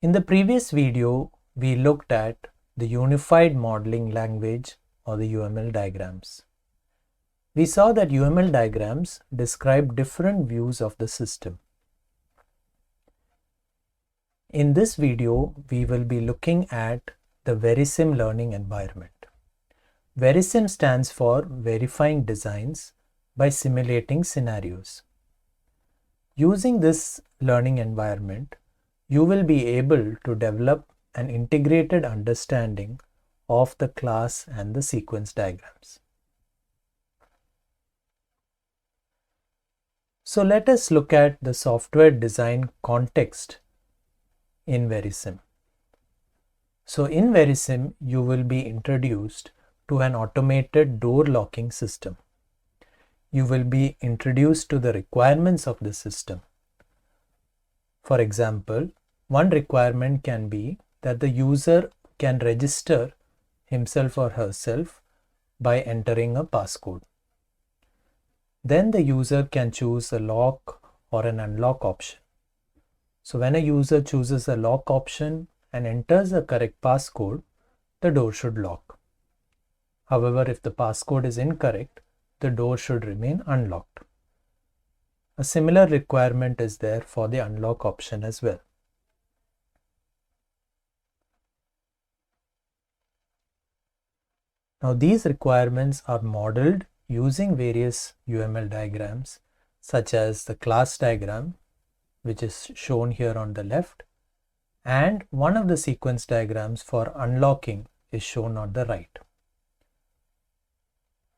In the previous video, we looked at the Unified Modeling Language or the UML diagrams. We saw that UML diagrams describe different views of the system. In this video, we will be looking at the VeriSIM learning environment. VeriSIM stands for Verifying Designs by Simulating Scenarios. Using this learning environment, you will be able to develop an integrated understanding of the class and the sequence diagrams. So let us look at the software design context in VeriSIM. So in VeriSIM, you will be introduced to an automated door locking system. You will be introduced to the requirements of the system. For example, one requirement can be that the user can register himself or herself by entering a passcode. Then the user can choose a lock or an unlock option. So when a user chooses a lock option and enters the correct passcode, the door should lock. However, if the passcode is incorrect, the door should remain unlocked. A similar requirement is there for the unlock option as well. Now these requirements are modeled using various UML diagrams such as the class diagram, which is shown here on the left, and one of the sequence diagrams for unlocking is shown on the right.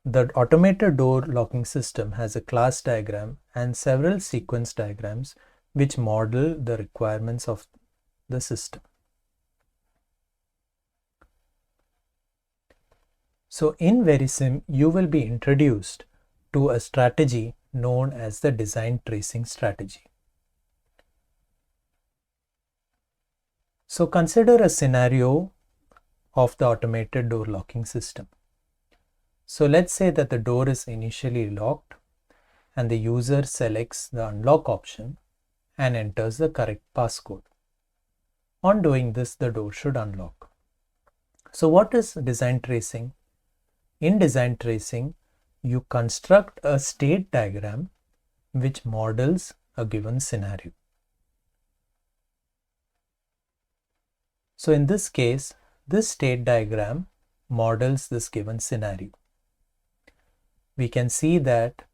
The automated door locking system has a class diagram and several sequence diagrams which model the requirements of the system. So in VeriSIM, you will be introduced to a strategy known as the design tracing strategy. So consider a scenario of the automated door locking system. So let's say that the door is initially locked and the user selects the unlock option and enters the correct passcode. On doing this, the door should unlock. So what is design tracing? In design tracing, you construct a state diagram which models a given scenario. So in this case, this state diagram models this given scenario. We can see that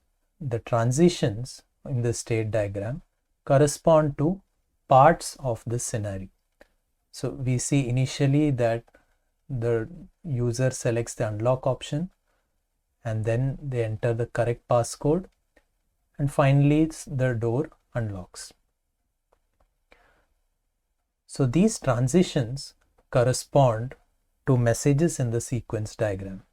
the transitions in the state diagram correspond to parts of this scenario. So we see initially that the user selects the unlock option and then they enter the correct passcode, and finally the door unlocks. So these transitions correspond to messages in the sequence diagram.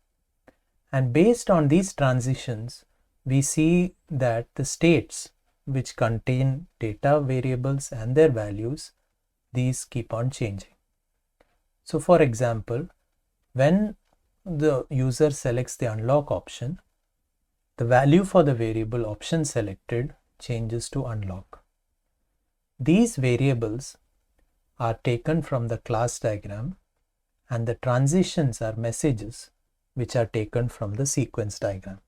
And based on these transitions, we see that the states which contain data variables and their values, these keep on changing. So for example, when the user selects the unlock option, the value for the variable option selected changes to unlock. These variables are taken from the class diagram and the transitions are messages which are taken from the sequence diagram.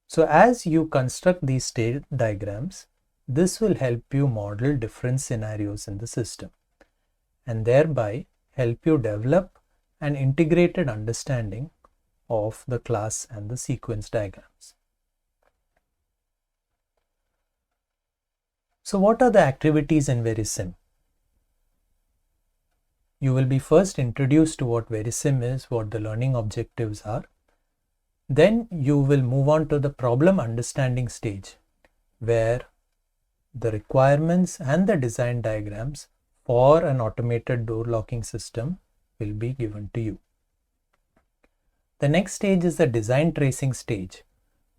So as you construct these state diagrams, this will help you model different scenarios in the system and thereby help you develop an integrated understanding of the class and the sequence diagrams. So what are the activities in VeriSIM? You will be first introduced to what VeriSIM is, what the learning objectives are. Then you will move on to the problem understanding stage, where the requirements and the design diagrams for an automated door locking system will be given to you. The next stage is the design tracing stage,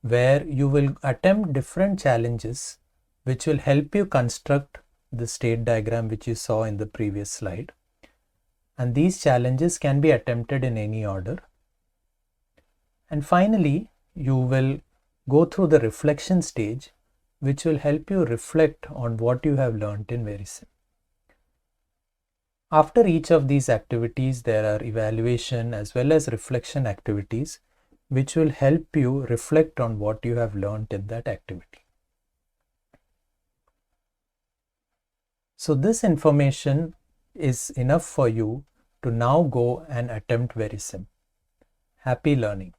where you will attempt different challenges which will help you construct the state diagram which you saw in the previous slide. And these challenges can be attempted in any order. And finally, you will go through the reflection stage, which will help you reflect on what you have learned in VeriSIM. After each of these activities, there are evaluation as well as reflection activities, which will help you reflect on what you have learned in that activity. So this information is enough for you to now go and attempt VeriSIM. Happy learning.